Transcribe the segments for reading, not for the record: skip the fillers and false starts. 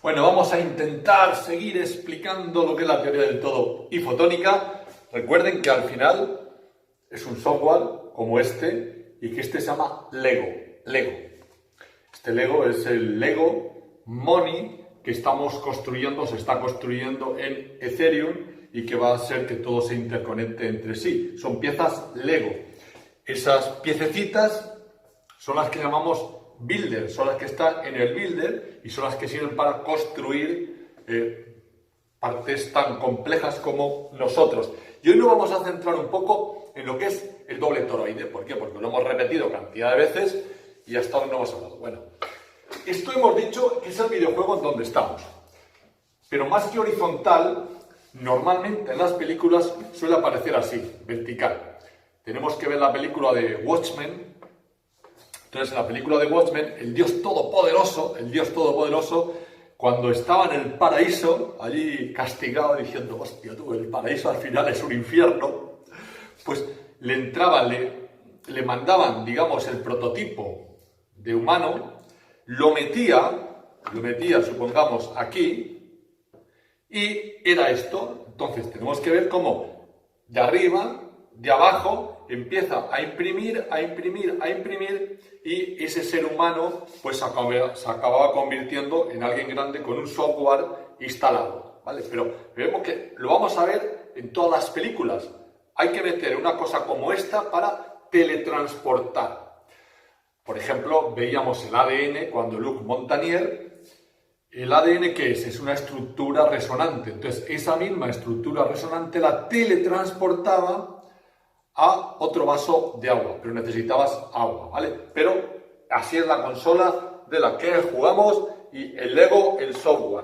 Bueno, vamos a intentar seguir explicando lo que es la teoría del todo y fotónica. Recuerden que al final es un software como este y que este se llama Lego. Este Lego es el Lego Money que estamos construyendo, se está construyendo en Ethereum y que va a hacer que todo se interconecte entre sí. Son piezas Lego. Esas piececitas son las que llamamos builder, son las que están en el builder y son las que sirven para construir partes tan complejas como nosotros. Y hoy nos vamos a centrar un poco en lo que es el doble toroide. ¿Por qué? Porque lo hemos repetido cantidad de veces y hasta ahora no hemos hablado. Bueno, esto hemos dicho que es el videojuego en donde estamos. Pero más que horizontal, normalmente en las películas suele aparecer así, vertical. Tenemos que ver la película de Watchmen. Entonces, en la película de Watchmen, el Dios Todopoderoso, cuando estaba en el paraíso, allí castigado, diciendo, hostia, tú, el paraíso al final es un infierno, pues le mandaban, digamos, el prototipo de humano, lo metía, supongamos, aquí, y era esto. Entonces, tenemos que ver cómo de arriba, de abajo, empieza a imprimir, y ese ser humano pues se acababa convirtiendo en alguien grande con un software instalado, ¿vale? Pero vemos que lo vamos a ver en todas las películas. Hay que meter una cosa como esta para teletransportar. Por ejemplo, veíamos el ADN cuando Luc Montagnier. ¿El ADN qué es? Es una estructura resonante. Entonces, esa misma estructura resonante la teletransportaba a otro vaso de agua, pero necesitabas agua, ¿vale? Pero así es la consola de la que jugamos y el Lego, el software.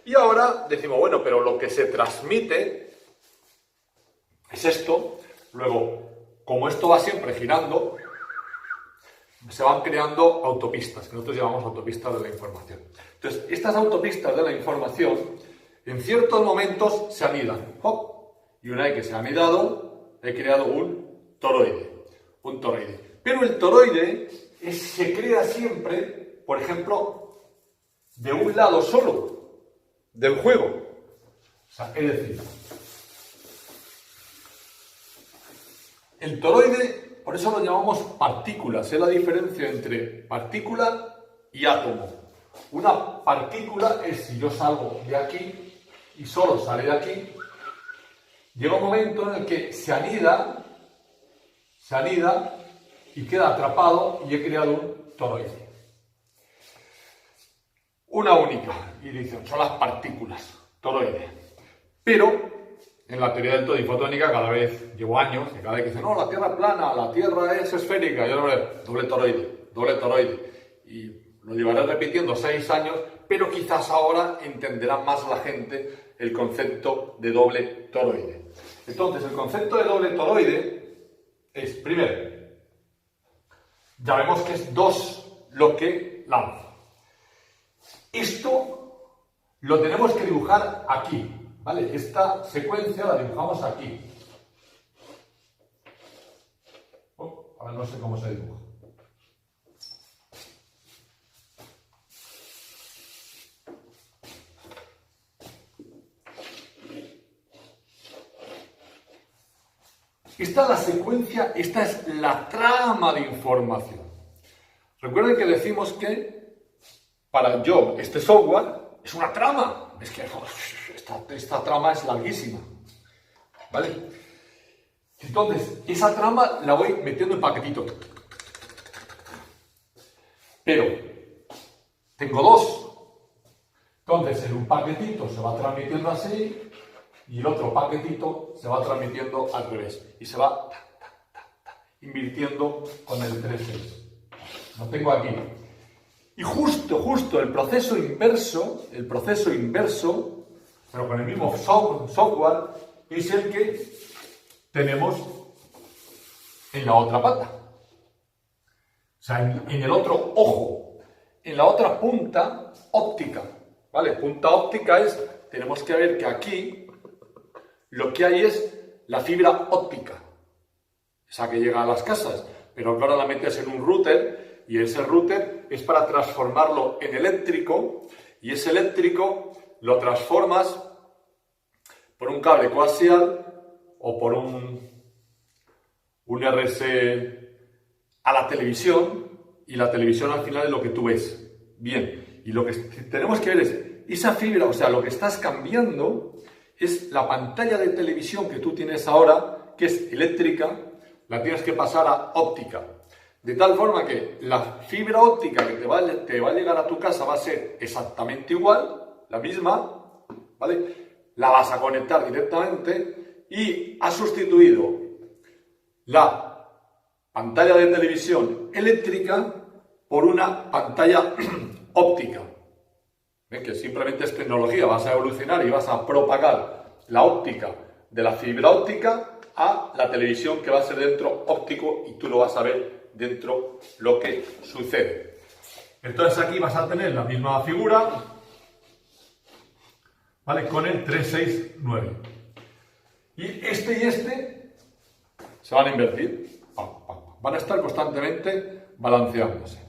Y ahora decimos, bueno, pero lo que se transmite es esto. Luego, como esto va siempre girando, se van creando autopistas, que nosotros llamamos autopistas de la información. Entonces, estas autopistas de la información, en ciertos momentos se anidan. ¡Hop! Y una vez que se ha anidado, he creado un toroide. Pero el toroide se crea siempre, por ejemplo, de un lado solo del juego. O sea, es decir, el toroide, por eso lo llamamos partículas. Es la diferencia entre partícula y átomo. Una partícula es si yo salgo de aquí y solo sale de aquí. Llega un momento en el que se anida y queda atrapado y he creado un toroide. Una única, y dicen, son las partículas, toroide. Pero en la teoría del todo y fotónica cada vez llevo años, y cada vez que dicen, no, la Tierra es plana, la Tierra es esférica, yo no doble toroide. Y lo llevaré repitiendo 6 años, pero quizás ahora entenderá más la gente el concepto de doble toroide. Entonces, el concepto de doble toroide es, primero, ya vemos que es 2 lo que lanza. Esto lo tenemos que dibujar aquí, ¿vale? Esta secuencia la dibujamos aquí. Ahora no sé cómo se dibuja. Esta es la secuencia, esta es la trama de información. Recuerden que decimos que para Job este software es una trama. Es que esta trama es larguísima, ¿vale? Entonces, esa trama la voy metiendo en paquetitos. Pero tengo 2. Entonces, en un paquetito se va transmitiendo así, y el otro paquetito se va transmitiendo al revés. Y se va invirtiendo con el 3-6. Lo tengo aquí. Y justo el proceso inverso, pero con el mismo software, es el que tenemos en la otra pata. O sea, en el otro ojo. En la otra punta óptica. ¿Vale? Punta óptica es, tenemos que ver que aquí lo que hay es la fibra óptica, esa que llega a las casas, pero claro, la metes en un router y ese router es para transformarlo en eléctrico Y ese eléctrico lo transformas por un cable coaxial o por un RS a la televisión, y la televisión al final es lo que tú ves. Bien, y lo que tenemos que ver es esa fibra, o sea, lo que estás cambiando es la pantalla de televisión que tú tienes ahora, que es eléctrica, la tienes que pasar a óptica. De tal forma que la fibra óptica que te va a llegar a tu casa va a ser exactamente igual, la misma, ¿vale? La vas a conectar directamente y has sustituido la pantalla de televisión eléctrica por una pantalla óptica. ¿Ven? Que simplemente es tecnología, vas a evolucionar y vas a propagar la óptica de la fibra óptica a la televisión, que va a ser dentro óptico, y tú lo vas a ver dentro lo que sucede. Entonces aquí vas a tener la misma figura, ¿vale? Con el 369. Y este se van a invertir. Van a estar constantemente balanceándose.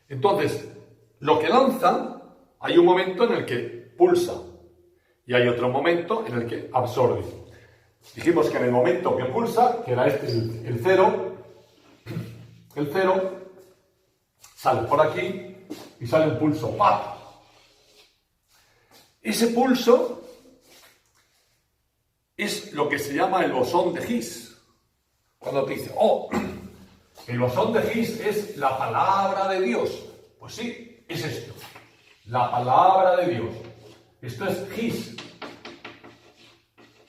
Entonces, lo que lanza, hay un momento en el que pulsa y hay otro momento en el que absorbe. Dijimos que en el momento que pulsa, que era el cero, sale por aquí y sale un pulso. ¡Pap! Ese pulso es lo que se llama el bosón de Higgs. Cuando te dice, oh, el bosón de Higgs es la palabra de Dios. Pues sí, es esto. La palabra de Dios. Esto es Higgs.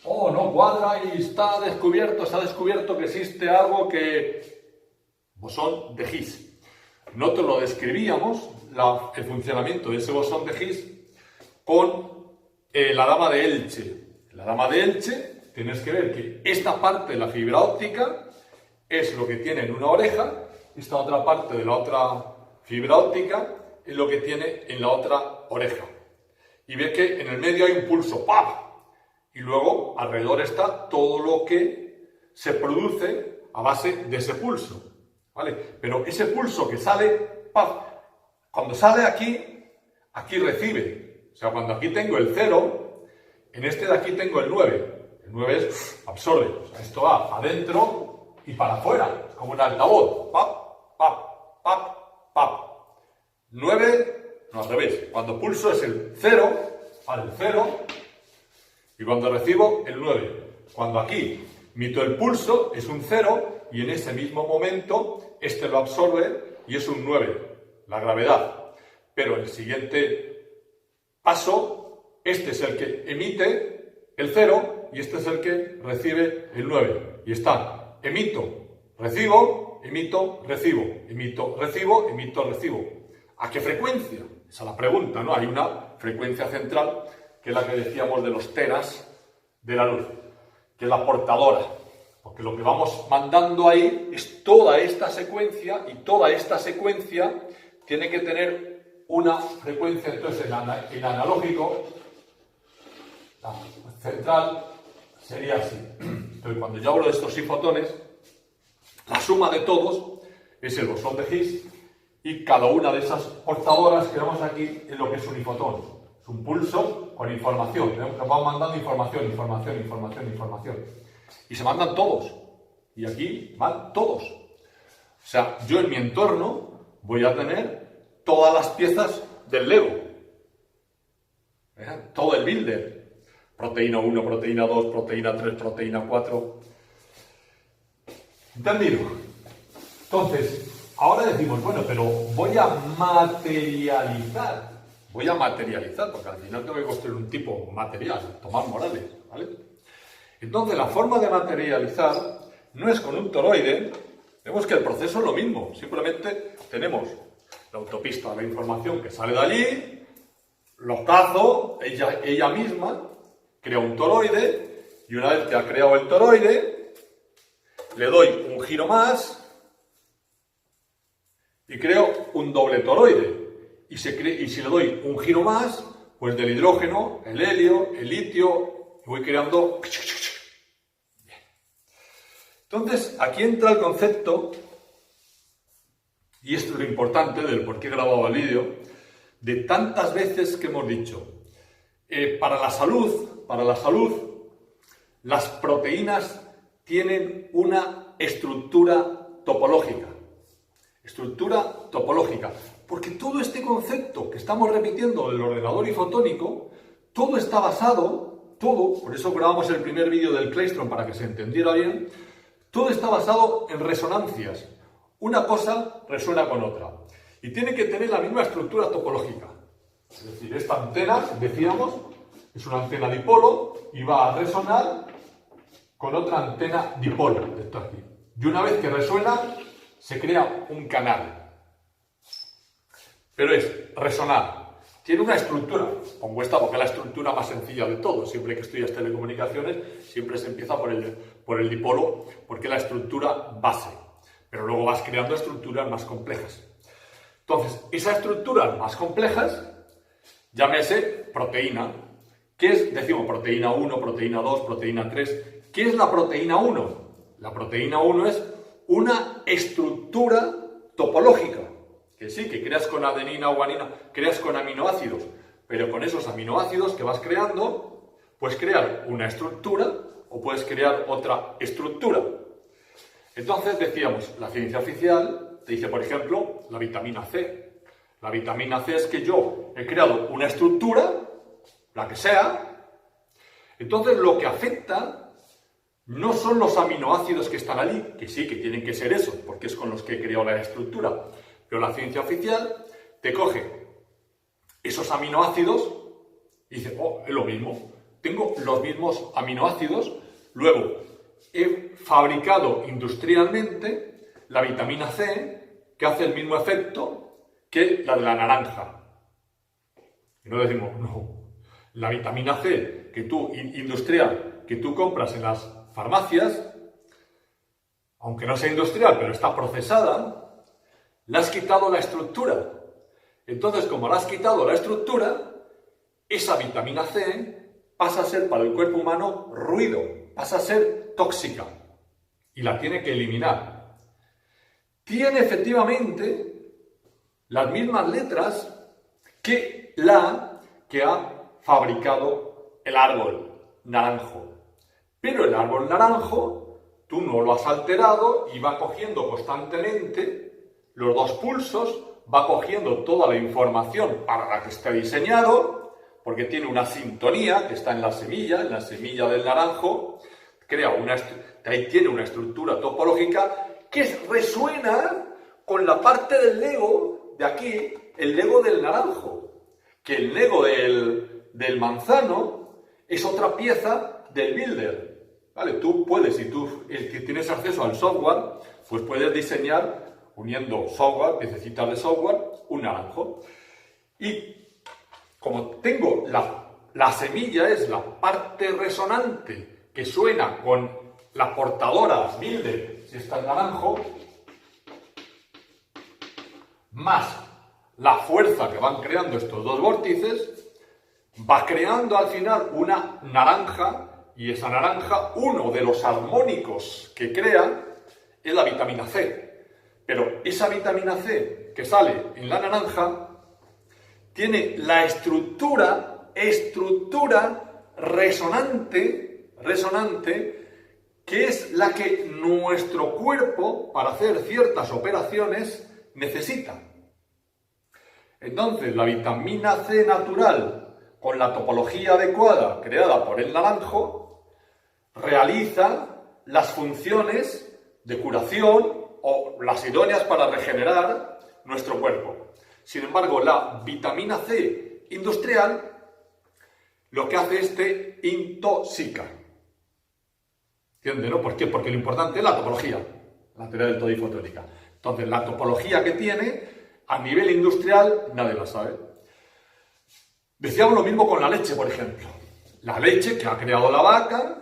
Oh, no cuadra y se ha descubierto que existe algo que... Bosón de Higgs. Nosotros lo describíamos, el funcionamiento de ese bosón de Higgs, con la dama de Elche. La dama de Elche, tienes que ver que esta parte de la fibra óptica es lo que tiene en una oreja, esta otra parte de la otra fibra óptica es lo que tiene en la otra oreja. Y ve que en el medio hay un pulso, ¡pap! Y luego alrededor está todo lo que se produce a base de ese pulso, ¿vale? Pero ese pulso que sale, ¡pap! Cuando sale aquí recibe. O sea, cuando aquí tengo el 0, en este de aquí tengo el 9. El 9 es absorbe. O sea, esto va adentro y para afuera. Es como un altavoz. ¡Pap! ¡Pap! ¡Pap! ¡Pap! 9, no, al revés. Cuando pulso es el 0, para el 0. Y cuando recibo, el 9. Cuando aquí mito el pulso, es un 0. Y en ese mismo momento, este lo absorbe y es un 9. La gravedad. Pero el siguiente paso, este es el que emite el 0 y este es el que recibe el 9. Y están, emito, recibo, emito, recibo, emito, recibo, emito, recibo. ¿A qué frecuencia? Esa es la pregunta, ¿no? Hay una frecuencia central, que es la que decíamos de los teras de la luz, que es la portadora. Porque lo que vamos mandando ahí es toda esta secuencia, y toda esta secuencia tiene que tener una frecuencia. Entonces, en analógico, la central sería así. Entonces, cuando yo hablo de estos fotones, la suma de todos es el bosón de Higgs, y cada una de esas portadoras que vemos aquí es lo que es un ifotón. Es un pulso con información. Nos van mandando información. Y se mandan todos. Y aquí van todos. O sea, yo en mi entorno voy a tener todas las piezas del Lego. Todo el builder. Proteína 1, proteína 2, proteína 3, proteína 4. ¿Entendido? Entonces, ahora decimos, bueno, pero voy a materializar. Porque al final tengo que construir un tipo material, Tomás Morales, ¿vale? Entonces, la forma de materializar no es con un toroide. Vemos que el proceso es lo mismo. Simplemente tenemos la autopista, la información que sale de allí, lo cazo, ella misma crea un toroide, y una vez que ha creado el toroide, le doy un giro más y creo un doble toroide. Y si le doy un giro más, pues del hidrógeno, el helio, el litio, voy creando. Entonces, aquí entra el concepto, y esto es lo importante del por qué he grabado el vídeo, de tantas veces que hemos dicho, para la salud, las proteínas tienen una estructura topológica. Estructura topológica. Porque todo este concepto que estamos repitiendo del ordenador ifotónico, todo está basado, por eso grabamos el primer vídeo del Klystron para que se entendiera bien, todo está basado en resonancias. Una cosa resuena con otra. Y tiene que tener la misma estructura topológica. Es decir, esta antena, decíamos, es una antena dipolo y va a resonar con otra antena dipolo. Esto aquí. Y una vez que resuena, se crea un canal. Pero es resonar. Tiene una estructura. Pongo esta porque es la estructura más sencilla de todo. Siempre que estudias telecomunicaciones, siempre se empieza por el dipolo, porque es la estructura base. Pero luego vas creando estructuras más complejas. Entonces, esas estructuras más complejas, llámese proteína. ¿Qué es? Decimos proteína 1, proteína 2, proteína 3. ¿Qué es la proteína 1? La proteína 1 es una estructura topológica. Que sí, que creas con adenina o guanina, creas con aminoácidos. Pero con esos aminoácidos que vas creando, puedes crear una estructura o puedes crear otra estructura. Entonces decíamos, la ciencia oficial te dice, por ejemplo, la vitamina C. La vitamina C es que yo he creado una estructura, la que sea. Entonces lo que afecta no son los aminoácidos que están allí, que sí, que tienen que ser esos, porque es con los que he creado la estructura. Pero la ciencia oficial te coge esos aminoácidos y dice, oh, es lo mismo. Tengo los mismos aminoácidos, luego he fabricado industrialmente la vitamina C que hace el mismo efecto que la de la naranja. Y no decimos, no, la vitamina C industrial que tú compras en las farmacias, aunque no sea industrial, pero está procesada, le has quitado la estructura. Entonces, como le has quitado la estructura, esa vitamina C pasa a ser para el cuerpo humano ruido, pasa a ser tóxica y la tiene que eliminar. Tiene efectivamente las mismas letras que la que ha fabricado el árbol naranjo. Pero el árbol naranjo, tú no lo has alterado y va cogiendo constantemente los dos pulsos, va cogiendo toda la información para la que está diseñado, porque tiene una sintonía que está en la semilla del naranjo, tiene una estructura topológica que resuena con la parte del Lego de aquí, el Lego del naranjo, que el Lego del manzano es otra pieza del builder. ¿Vale? Tú puedes, si tienes acceso al software, pues puedes diseñar, uniendo software, piececitas de software, un naranjo. Y como tengo la semilla es la parte resonante que suena con la portadora builder, si está el naranjo, más la fuerza que van creando estos dos vórtices, va creando al final una naranja, y esa naranja, uno de los armónicos que crea es la vitamina C. Pero esa vitamina C que sale en la naranja tiene la estructura resonante, que es la que nuestro cuerpo, para hacer ciertas operaciones, necesita. Entonces, la vitamina C natural, con la topología adecuada creada por el naranjo, realiza las funciones de curación o las idóneas para regenerar nuestro cuerpo. Sin embargo, la vitamina C industrial lo que hace es te intoxica. ¿Entiendes, no? ¿Por qué? Porque lo importante es la topología, la teoría del todo y fotónica. Entonces, la topología que tiene, a nivel industrial, nadie la sabe. Decíamos lo mismo con la leche, por ejemplo. La leche que ha creado la vaca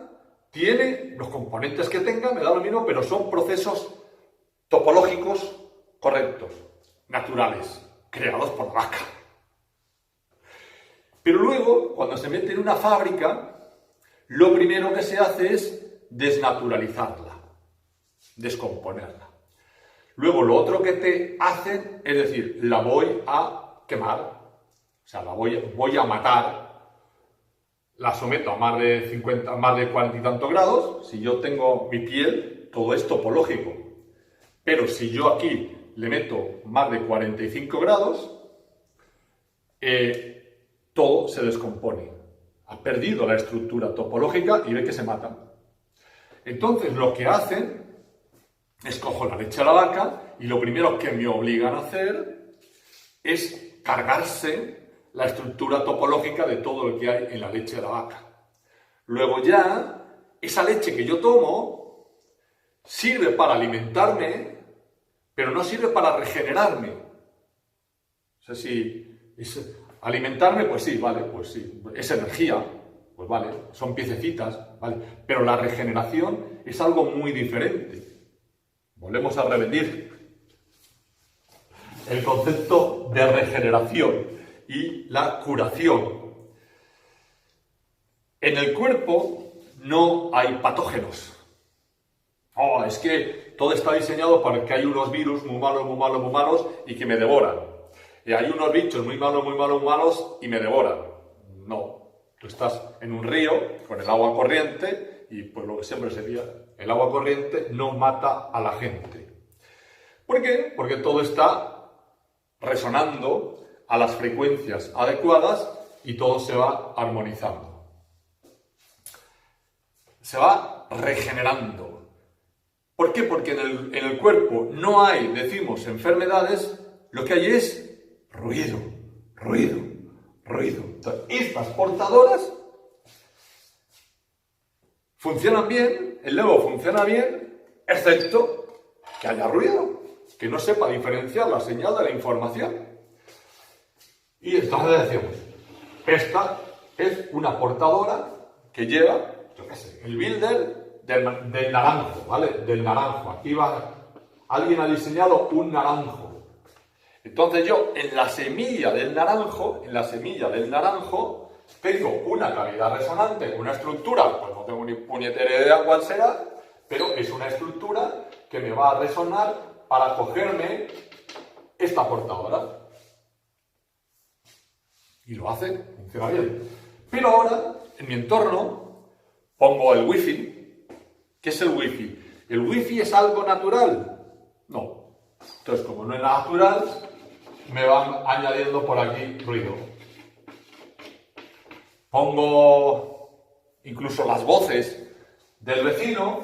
tiene los componentes que tenga, me da lo mismo, pero son procesos topológicos correctos, naturales, creados por la vaca. Pero luego, cuando se mete en una fábrica, lo primero que se hace es desnaturalizarla, descomponerla. Luego, lo otro que te hacen es decir, la voy a quemar, sea, voy a matar, la someto a más de 50, más de 40 y tantos grados, si yo tengo mi piel, todo es topológico. Pero si yo aquí le meto más de 45 grados, todo se descompone. Ha perdido la estructura topológica y ve que se mata. Entonces lo que hacen es cojo la leche de la vaca y lo primero que me obligan a hacer es cargarse la estructura topológica de todo lo que hay en la leche de la vaca. Luego ya, esa leche que yo tomo sirve para alimentarme, pero no sirve para regenerarme. O sea, si alimentarme, pues sí, vale, pues sí, es energía, pues vale, son piececitas, vale, pero la regeneración es algo muy diferente. Volvemos a repetir el concepto de regeneración y la curación. En el cuerpo no hay patógenos. Oh, es que todo está diseñado para que hay unos virus muy malos, muy malos, muy malos y que me devoran. Y hay unos bichos muy malos, muy malos, muy malos y me devoran. No, tú estás en un río con el agua corriente y pues lo que siempre sería, el agua corriente no mata a la gente. ¿Por qué? Porque todo está resonando a las frecuencias adecuadas y todo se va armonizando. Se va regenerando. ¿Por qué? Porque en el cuerpo no hay, decimos, enfermedades, lo que hay es ruido, ruido, ruido. Entonces, estas portadoras funcionan bien, el ego funciona bien, excepto que haya ruido, que no sepa diferenciar la señal de la información. Y entonces decimos, esta es una portadora que lleva, yo qué sé, el builder del naranjo, ¿vale? Del naranjo. Aquí va, alguien ha diseñado un naranjo. Entonces yo, en la semilla del naranjo, tengo una cavidad resonante, una estructura, pues no tengo ni puñetera idea cuál será, pero es una estructura que me va a resonar para cogerme esta portadora. Y lo hace, funciona bien. Pero ahora, en mi entorno, pongo el wifi. ¿Qué es el wifi? ¿El wifi es algo natural? No. Entonces, como no es natural, me van añadiendo por aquí ruido. Pongo incluso las voces del vecino,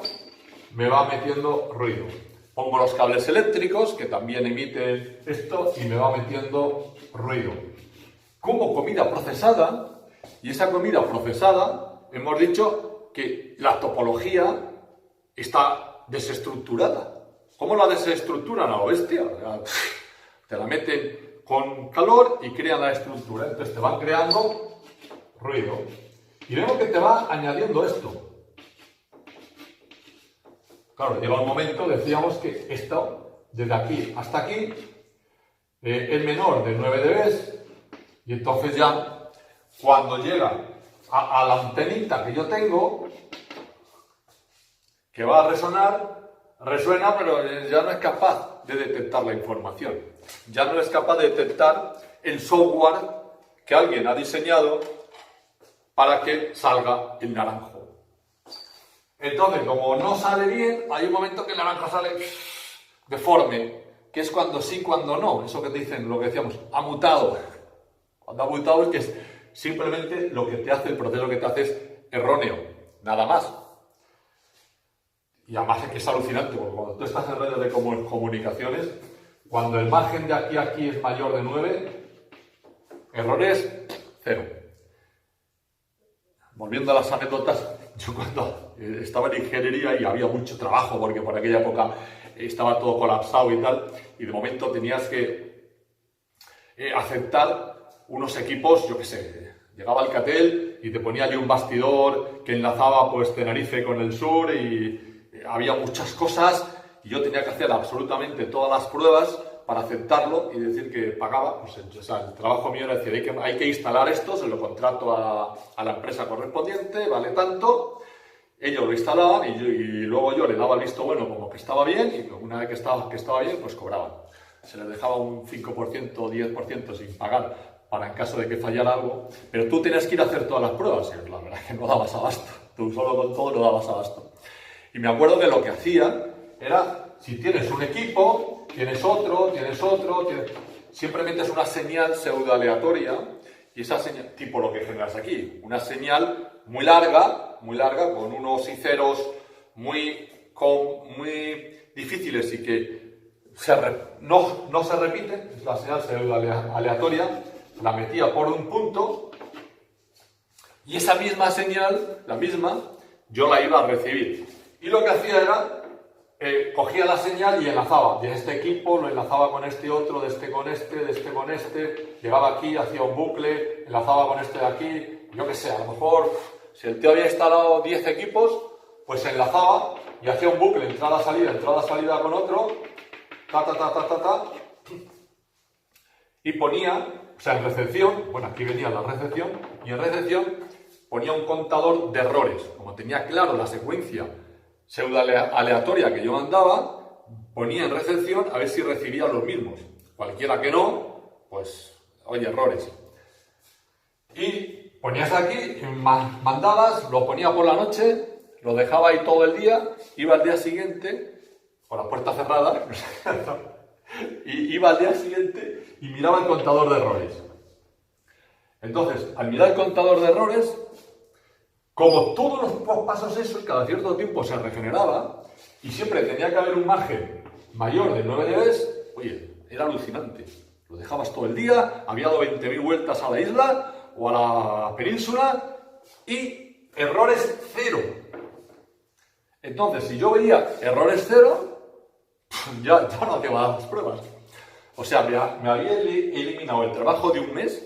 me va metiendo ruido. Pongo los cables eléctricos, que también emiten esto, y me va metiendo ruido. Como comida procesada, y esa comida procesada, hemos dicho que la topología está desestructurada. ¿Cómo la desestructuran a lo bestia? Te la meten con calor y crean la estructura. Entonces te van creando ruido. Y vemos que te va añadiendo esto. Claro, llega un momento, decíamos que esto, desde aquí hasta aquí, es menor de 9 dB. Y entonces ya, cuando llega a la antenita que yo tengo, que va a resonar, resuena, pero ya no es capaz de detectar la información. Ya no es capaz de detectar el software que alguien ha diseñado para que salga el naranjo. Entonces, como no sale bien, hay un momento que el naranjo sale deforme, que es cuando sí, cuando no. Eso que te dicen, lo que decíamos, ha mutado. Cuando ha mutado es que es simplemente lo que te hace, el proceso que te hace es erróneo, nada más. Y además es que es alucinante, porque cuando tú estás en redes de comunicaciones, cuando el margen de aquí a aquí es mayor de 9, errores, 0. Volviendo a las anécdotas, yo cuando estaba en ingeniería y había mucho trabajo, porque por aquella época estaba todo colapsado y tal, y de momento tenías que aceptar unos equipos, yo qué sé, llegaba Alcatel y te ponía allí un bastidor que enlazaba pues Tenerife con el sur y había muchas cosas y yo tenía que hacer absolutamente todas las pruebas para aceptarlo y decir que pagaba. Pues, o sea, el trabajo mío era decir, hay que instalar esto, se lo contrato a la empresa correspondiente, vale tanto, ellos lo instalaban y luego yo le daba el visto bueno como que estaba bien y una vez que estaba bien, pues cobraban. Se les dejaba un 5% o 10% sin pagar para en caso de que fallara algo, pero tú tenías que ir a hacer todas las pruebas, y la verdad es que no dabas abasto, tú solo con todo no dabas abasto. Y me acuerdo que lo que hacía era, si tienes un equipo, tienes otro, siempre metes una señal pseudo aleatoria, y esa señal, tipo lo que generas aquí, una señal muy larga, con unos y ceros muy difíciles y que no se repite, es la señal pseudo aleatoria, la metía por un punto y esa misma señal, yo la iba a recibir. Y lo que hacía era, cogía la señal y enlazaba. De este equipo lo enlazaba con este otro, de este con este, llegaba aquí, hacía un bucle, enlazaba con este de aquí, yo qué sé, a lo mejor, si el tío había instalado 10 equipos, pues enlazaba y hacía un bucle, entrada-salida con otro, y ponía, o sea, en recepción, bueno, aquí venía la recepción, y en recepción ponía un contador de errores. Como tenía claro la secuencia pseudo aleatoria que yo mandaba, ponía en recepción a ver si recibía los mismos. Cualquiera que no, pues, oye, errores. Y ponías aquí, mandabas, lo ponía por la noche, lo dejaba ahí todo el día, iba al día siguiente, con la puerta cerrada, y iba al día siguiente y miraba el contador de errores. Entonces, al mirar el contador de errores, como todos los pasos esos, cada cierto tiempo se regeneraba y siempre tenía que haber un margen mayor de 9 dB, oye, era alucinante. Lo dejabas todo el día, había dado 20.000 vueltas a la isla o a la península y errores cero. Entonces, si yo veía errores cero, ya no te va a dar las pruebas. O sea, me había eliminado el trabajo de un mes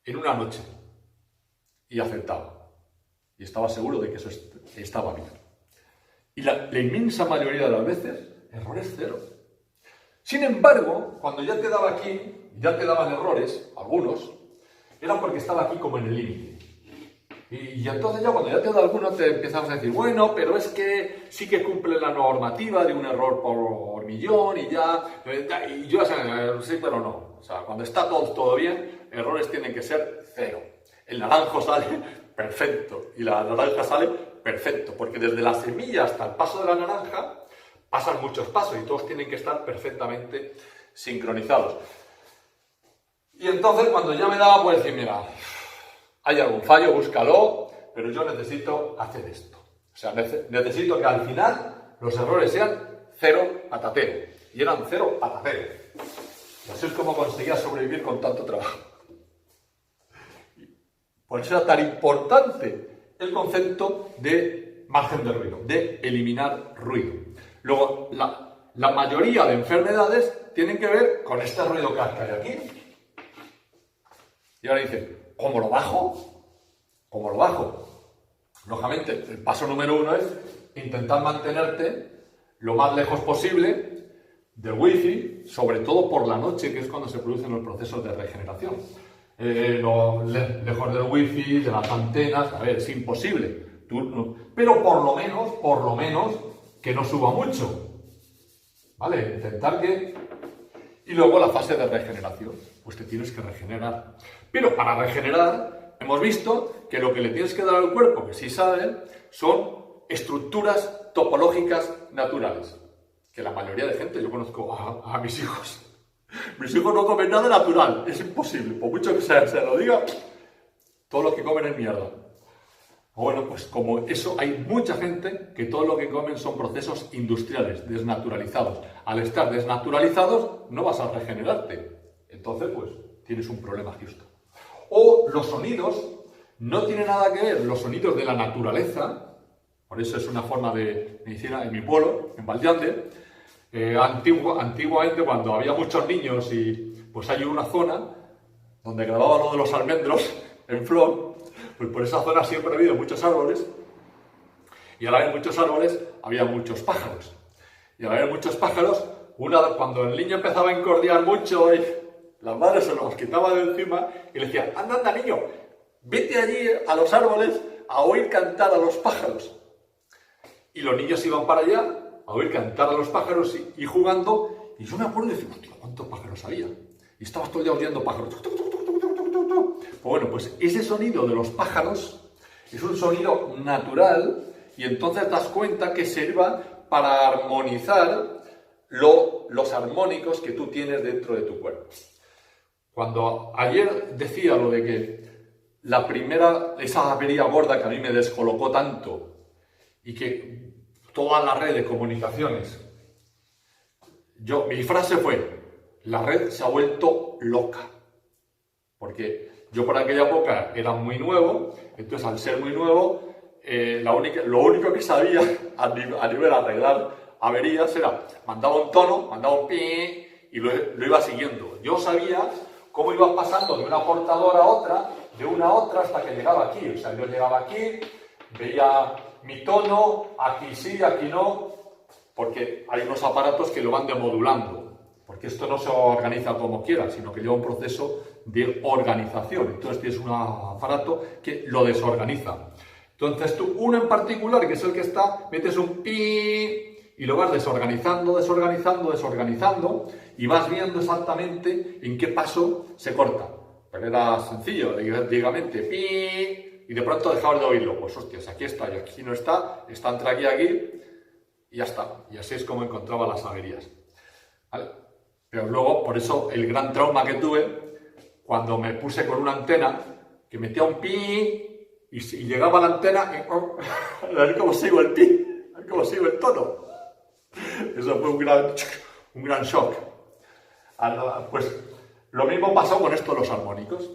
en una noche y aceptaba. Y estaba seguro de que eso estaba bien. Y la inmensa mayoría de las veces, errores cero. Sin embargo, cuando ya te daba aquí, ya te daban errores, algunos, era porque estaba aquí como en el límite. Y entonces ya cuando ya te da alguno te empezamos a decir, bueno, pero es que sí que cumple la normativa de un error por millón y ya... Y yo sí, pero no. O sea, cuando está todo bien, errores tienen que ser cero. El naranjo sale perfecto y la naranja sale perfecto, porque desde la semilla hasta el paso de la naranja pasan muchos pasos y todos tienen que estar perfectamente sincronizados. Y entonces cuando ya me daba, pues decir, mira, hay algún fallo, búscalo, pero yo necesito hacer esto. O sea, necesito que al final los errores sean cero patatero. Y eran cero patatero. Y así es como conseguía sobrevivir con tanto trabajo. Por eso era tan importante el concepto de margen de ruido, de eliminar ruido. Luego, la mayoría de enfermedades tienen que ver con este ruido que hay aquí. Y ahora dicen, ¿cómo lo bajo? ¿Cómo lo bajo? Lógicamente, el paso número 1 es intentar mantenerte lo más lejos posible del wifi, sobre todo por la noche, que es cuando se producen los procesos de regeneración. Lejos del wifi, de las antenas, a ver, es imposible. Pero por lo menos, que no suba mucho. ¿Vale? Intentar que... Y luego la fase de regeneración, pues te tienes que regenerar. Pero para regenerar, hemos visto que lo que le tienes que dar al cuerpo, que sí saben, son estructuras topológicas naturales. Que la mayoría de gente, yo conozco a mis hijos. Mis hijos no comen nada natural, es imposible. Por mucho que se lo diga, todo lo que comen es mierda. Bueno, pues como eso, hay mucha gente que todo lo que comen son procesos industriales, desnaturalizados. Al estar desnaturalizados, no vas a regenerarte. Entonces, pues, tienes un problema justo. O los sonidos no tienen nada que ver, los sonidos de la naturaleza, por eso es una forma de medicina en mi pueblo, en Valdeande. Antiguamente, cuando había muchos niños y pues hay una zona donde grababa lo de los almendros en flor, pues por esa zona siempre ha habido muchos árboles y al haber muchos árboles había muchos pájaros. Y al haber muchos pájaros, cuando el niño empezaba a encordiar mucho, la madre se los quitaba de encima y le decía, anda, anda niño, vete allí a los árboles a oír cantar a los pájaros. Y los niños iban para allá a oír cantar a los pájaros y jugando, y yo me acuerdo y decía, hostia, ¿cuántos pájaros había? y estabas todo el día oyendo pájaros. Pues bueno, pues ese sonido de los pájaros es un sonido natural y entonces te das cuenta que sirva para armonizar los armónicos que tú tienes dentro de tu cuerpo. Cuando ayer decía lo de que esa avería gorda que a mí me descolocó tanto y que toda la red de comunicaciones, mi frase fue, la red se ha vuelto loca, porque yo por aquella época era muy nuevo, entonces al ser muy nuevo, lo único que sabía a nivel de arreglar averías era, mandaba un tono, mandaba un pi y lo iba siguiendo. Yo sabía cómo iba pasando de una portadora a otra, de una a otra hasta que llegaba aquí. O sea, yo llegaba aquí, veía mi tono, aquí sí, aquí no, porque hay unos aparatos que lo van demodulando, porque esto no se organiza como quiera, sino que lleva un proceso de organización. Entonces tienes un aparato que lo desorganiza. Entonces tú, uno en particular, que es el que está, metes un pi y lo vas desorganizando, y vas viendo exactamente en qué paso se corta. Pero era sencillo, dígamente, pi, y de pronto dejabas de oírlo. Pues hostias, aquí está y aquí no está entre aquí y aquí, y ya está. Y así es como encontraba las averías. ¿Vale? Pero luego, por eso, el gran trauma que tuve, cuando me puse con una antena, que metía un pi, y llegaba a la antena, a ver cómo sigo el pi, a ver cómo sigo el tono. Eso fue un gran shock. Pues lo mismo pasó con esto de los armónicos.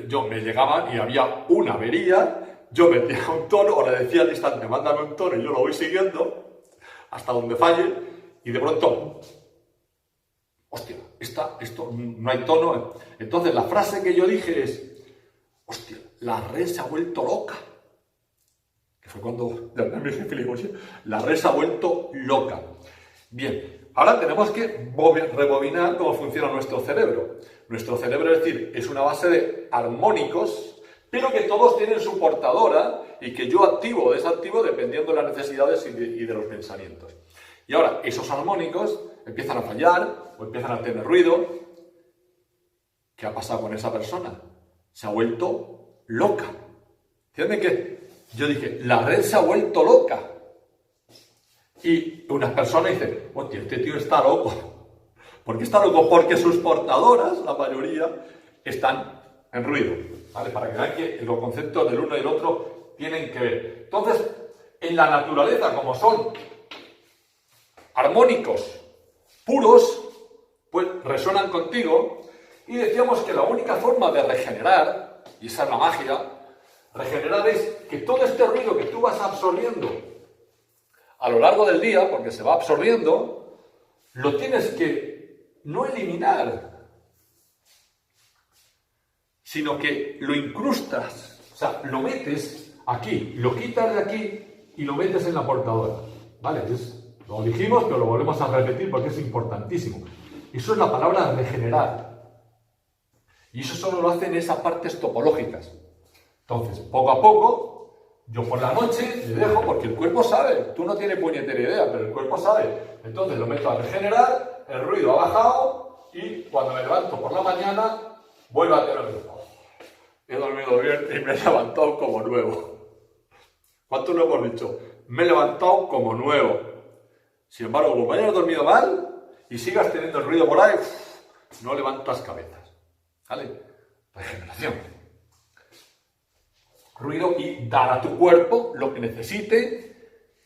Yo me llegaban y había una avería, yo metía un tono, o le decía al instante, mándame un tono y yo lo voy siguiendo hasta donde falle, y de pronto, hostia, esto no hay tono. Entonces la frase que yo dije es, hostia, la red se ha vuelto loca. Que fue cuando mi jefe le dijo, sí, la red se ha vuelto loca. Bien, ahora tenemos que rebobinar cómo funciona nuestro cerebro. Nuestro cerebro, es decir, es una base de armónicos, pero que todos tienen su portadora y que yo activo o desactivo dependiendo de las necesidades y de los pensamientos. Y ahora, esos armónicos empiezan a fallar o empiezan a tener ruido. ¿Qué ha pasado con esa persona? Se ha vuelto loca. ¿Entienden que yo dije, la red se ha vuelto loca? Y unas personas dicen, hostia, este tío está loco. ¿Por qué está loco? Porque sus portadoras, la mayoría, están en ruido. ¿Vale? Para que vean que los conceptos del uno y del otro tienen que ver. Entonces, en la naturaleza, como son armónicos puros, pues resuenan contigo. Y decíamos que la única forma de regenerar, y esa es la magia, regenerar es que todo este ruido que tú vas absorbiendo a lo largo del día, porque se va absorbiendo, lo tienes que no eliminar, sino que lo incrustas, o sea, lo metes aquí, lo quitas de aquí y lo metes en la portadora. ¿Vale? Lo dijimos, pero lo volvemos a repetir porque es importantísimo. Eso es la palabra regenerar. Y eso solo lo hacen esas partes topológicas. Entonces, poco a poco, yo por la noche le dejo, porque el cuerpo sabe, tú no tienes puñetera idea, pero el cuerpo sabe. Entonces lo meto a regenerar, el ruido ha bajado y cuando me levanto por la mañana, vuelvo a tener ruido. He dormido bien y me he levantado como nuevo. ¿Cuánto lo hemos dicho? Me he levantado como nuevo. Sin embargo, como hayas dormido mal y sigas teniendo el ruido por ahí, no levantas cabezas. ¿Vale? Regeneración. Ruido y dar a tu cuerpo lo que necesite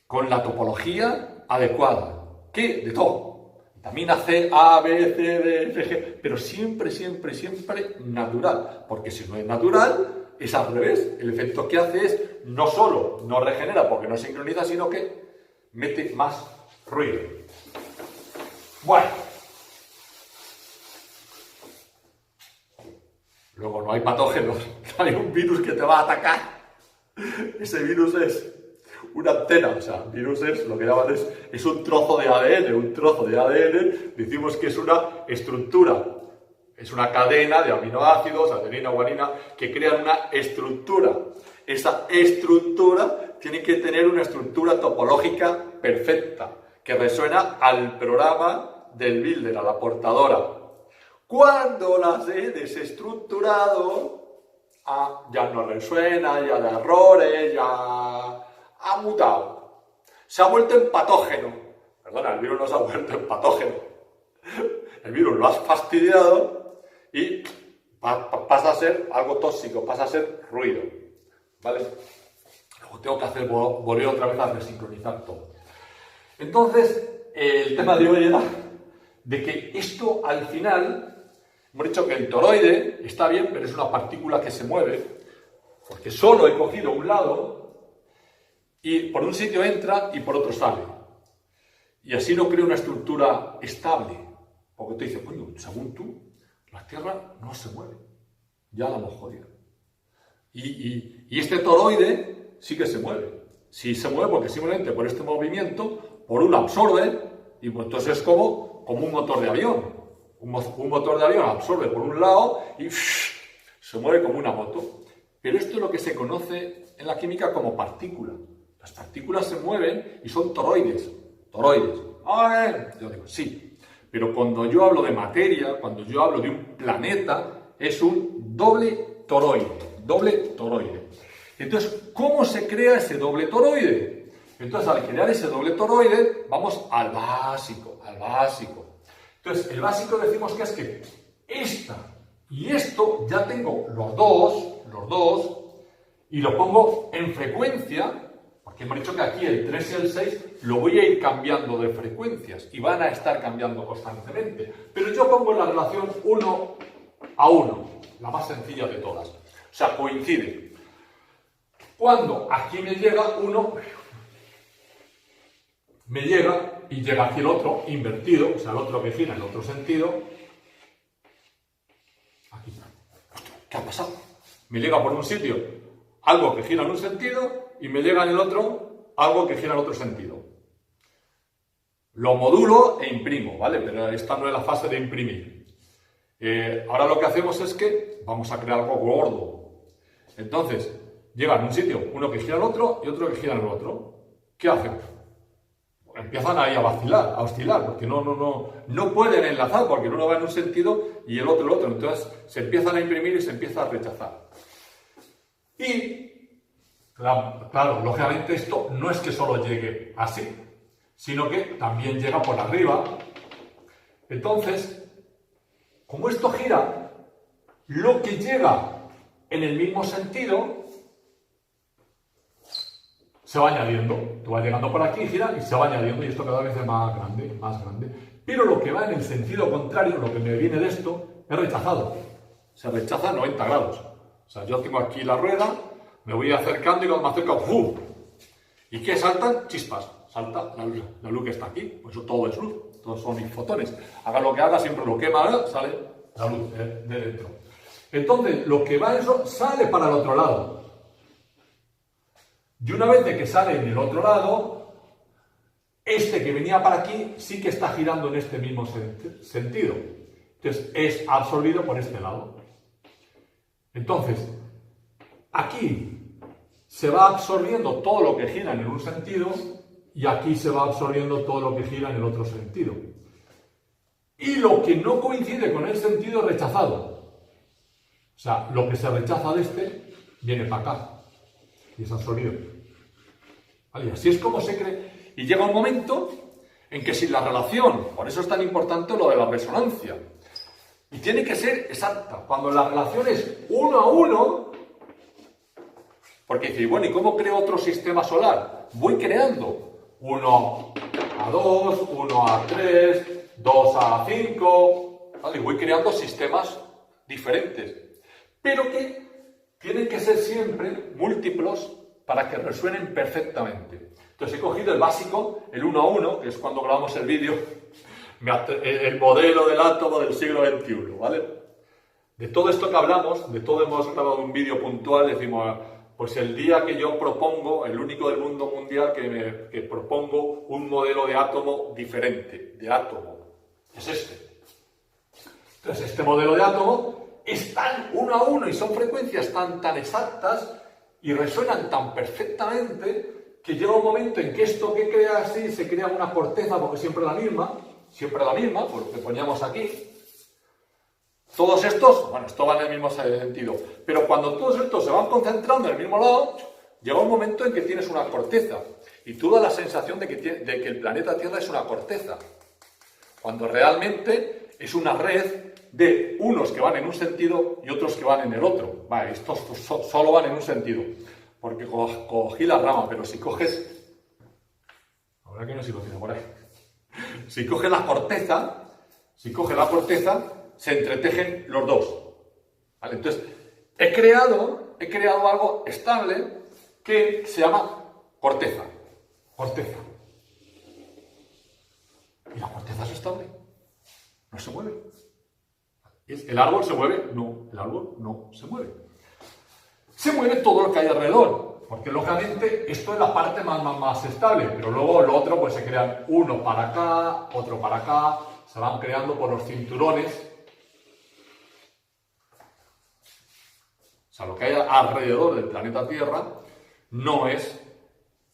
con la topología adecuada. ¿Qué? De todo. Vitamina C, A, B, C, D, F, G. Pero siempre, siempre, siempre natural. Porque si no es natural, es al revés. El efecto que hace es no solo no regenera porque no sincroniza, sino que mete más ruido. Bueno. Luego no hay patógenos, no hay un virus que te va a atacar. Ese virus es una antena, o sea, virus es lo que llaman es un trozo de ADN, decimos que es una estructura, es una cadena de aminoácidos, adenina, guanina, que crean una estructura. Esa estructura tiene que tener una estructura topológica perfecta, que resuena al programa del builder, a la portadora. Cuando las he desestructurado, ya no resuena, ya da errores, ya ha mutado. Se ha vuelto en patógeno. Perdona, el virus no se ha vuelto en patógeno. El virus lo has fastidiado y pasa a ser algo tóxico, pasa a ser ruido. ¿Vale? Luego tengo que hacer volver otra vez a desincronizar todo. Entonces, el tema de hoy era de que esto al final, hemos dicho que el toroide está bien, pero es una partícula que se mueve, porque solo he cogido un lado y por un sitio entra y por otro sale. Y así no creo una estructura estable, porque te dice, coño, según tú, la Tierra no se mueve, ya la hemos jodido. Y este toroide sí que se mueve. Sí se mueve porque simplemente por este movimiento, por un absorbe, y pues entonces es como un motor de avión. Un motor de avión absorbe por un lado y se mueve como una moto. Pero esto es lo que se conoce en la química como partícula. Las partículas se mueven y son toroides. Toroides. Yo digo, sí. Pero cuando yo hablo de materia, cuando yo hablo de un planeta, es un doble toroide. Doble toroide. Entonces, ¿cómo se crea ese doble toroide? Entonces, al crear ese doble toroide, vamos al básico, al básico. Entonces, el básico decimos que es que esta y esto, ya tengo los dos, y lo pongo en frecuencia, porque hemos dicho que aquí el 3 y el 6 lo voy a ir cambiando de frecuencias, y van a estar cambiando constantemente. Pero yo pongo la relación 1 a 1, la más sencilla de todas. O sea, coincide. Cuando aquí me llega uno, me llega y llega aquí el otro invertido, o sea, el otro que gira en otro sentido. Aquí. ¿Qué ha pasado? Me llega por un sitio algo que gira en un sentido y me llega en el otro algo que gira en otro sentido. Lo modulo e imprimo, ¿vale? Pero esta no es la fase de imprimir. Ahora lo que hacemos es que vamos a crear algo gordo. Entonces, llega en un sitio uno que gira al otro y otro que gira en el otro. ¿Qué hacen? Empiezan ahí a vacilar, a oscilar, porque no pueden enlazar, porque uno va en un sentido y el otro. Entonces se empiezan a imprimir y se empieza a rechazar. Y, claro, lógicamente esto no es que solo llegue así, sino que también llega por arriba. Entonces, como esto gira, lo que llega en el mismo sentido se va añadiendo. Tú vas llegando por aquí, gira y se va añadiendo, y esto cada vez es más grande, más grande. Pero lo que va en el sentido contrario, lo que me viene de esto, es rechazado. Se rechaza a 90 grados. O sea, yo tengo aquí la rueda, me voy acercando y cuando me acerco, ¡pum! ¿Y qué saltan? Chispas. Salta la luz que está aquí. Pues eso todo es luz, todos son fotones. Haga lo que haga, siempre lo quema, sale la luz de dentro. Entonces, lo que va eso sale para el otro lado. Y una vez de que sale en el otro lado, este que venía para aquí sí que está girando en este mismo sentido. Entonces, es absorbido por este lado. Entonces, aquí se va absorbiendo todo lo que gira en un sentido y aquí se va absorbiendo todo lo que gira en el otro sentido. Y lo que no coincide con el sentido es rechazado. O sea, lo que se rechaza de este viene para acá y es absorbido. ¿Vale? Y así es como se cree. Y llega un momento en que si la relación, por eso es tan importante lo de la resonancia, y tiene que ser exacta. Cuando la relación es 1 a 1, porque dice, bueno, ¿y cómo creo otro sistema solar? Voy creando 1 a 2, 1 a 3, 2 a 5, ¿vale? Y voy creando sistemas diferentes, pero que tienen que ser siempre múltiplos para que resuenen perfectamente. Entonces he cogido el básico, el 1 a 1, que es cuando grabamos el vídeo, el modelo del átomo del siglo XXI, ¿vale? De todo esto que hablamos, de todo hemos grabado un vídeo puntual, decimos, pues el día que yo propongo, el único del mundo mundial que propongo un modelo de átomo diferente, de átomo, es este. Entonces este modelo de átomo es tan 1 a 1 y son frecuencias tan exactas y resuenan tan perfectamente que llega un momento en que esto que crea así se crea una corteza porque siempre la misma, pues lo que poníamos aquí. Todos estos, bueno, esto va en el mismo sentido, pero cuando todos estos se van concentrando en el mismo lado, llega un momento en que tienes una corteza y tú das la sensación de que el planeta Tierra es una corteza, cuando realmente es una red de unos que van en un sentido y otros que van en el otro. Vale, estos solo van en un sentido, porque cogí la rama, pero si coges... Ahora que no sé si lo tiene por ahí. Si coges la corteza, se entretejen los dos. ¿Vale? Entonces, he creado algo estable que se llama corteza. Corteza. ¿Y la corteza es estable? No se mueve. ¿El árbol se mueve? No, el árbol no se mueve. Se mueve todo lo que hay alrededor, porque lógicamente esto es la parte más estable, pero luego lo otro pues se crean uno para acá, otro para acá, se van creando por los cinturones. O sea, lo que hay alrededor del planeta Tierra no es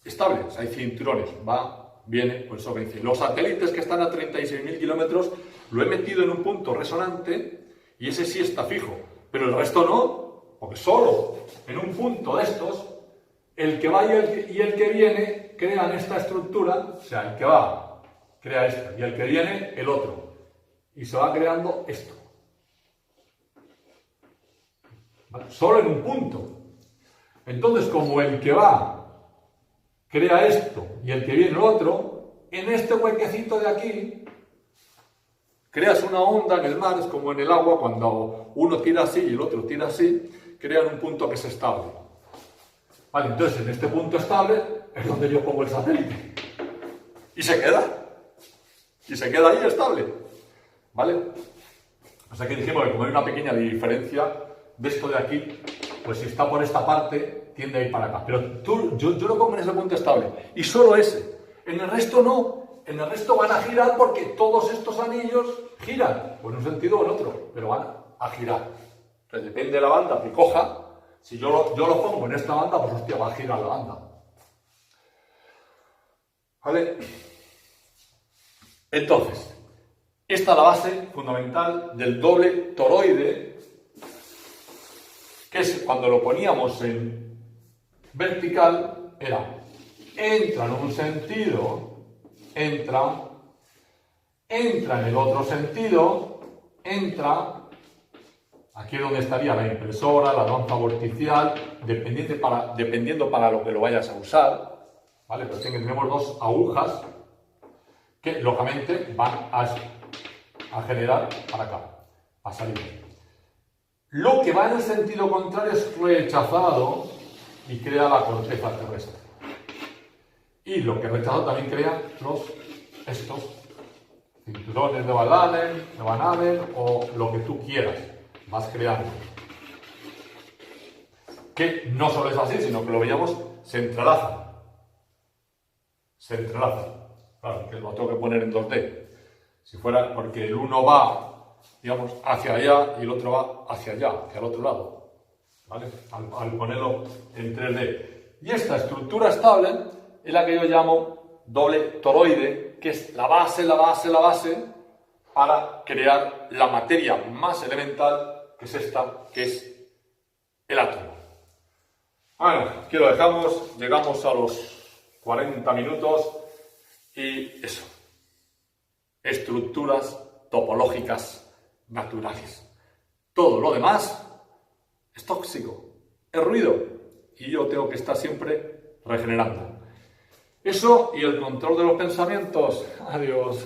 estable, o sea, hay cinturones, va, viene, por eso que dice, los satélites que están a 36.000 kilómetros lo he metido en un punto resonante y ese sí está fijo, pero el resto no, porque solo en un punto de estos, el que va y el que viene crean esta estructura, o sea, el que va crea esta y el que viene el otro, y se va creando esto. ¿Vale? Solo en un punto. Entonces, como el que va crea esto y el que viene el otro, en este huequecito de aquí creas una onda en el mar, es como en el agua, cuando uno tira así y el otro tira así, crean un punto que es estable. Vale, entonces en este punto estable es donde yo pongo el satélite. Y se queda. Y se queda ahí estable. ¿Vale? O sea que dijimos que como hay una pequeña diferencia de esto de aquí, pues si está por esta parte, tiende a ir para acá. Pero yo lo pongo en ese punto estable. Y solo ese. En el resto no. En el resto van a girar porque todos estos anillos giran. O en un sentido o en otro. Pero van a girar. Entonces depende de la banda que coja. Si yo lo pongo en esta banda, pues hostia, va a girar la banda. ¿Vale? Entonces, esta es la base fundamental del doble toroide, que es cuando lo poníamos en vertical, era entra en un sentido, entra en el otro sentido, entra, aquí es donde estaría la impresora, la danza vorticial, dependiendo para lo que lo vayas a usar, ¿vale? Pero tenemos dos agujas que lógicamente van a generar para acá, a salir. Lo que va en el sentido contrario es rechazado y crea la corteza terrestre. Y lo que es rechazado también crea estos cinturones de Van Allen o lo que tú quieras, vas creando. Que no solo es así, sino que lo veíamos, se entrelazan. Se entrelazan. Claro, que lo tengo que poner en 2D. Si fuera, porque el uno va, digamos, hacia allá y el otro va hacia allá, hacia el otro lado. ¿Vale? Al ponerlo en 3D. Y esta estructura estable es la que yo llamo doble toroide, que es la base para crear la materia más elemental, que es esta, que es el átomo. Bueno, aquí lo dejamos, llegamos a los 40 minutos y eso, estructuras topológicas naturales. Todo lo demás es tóxico, es ruido y yo tengo que estar siempre regenerando. Eso y el control de los pensamientos. Adiós.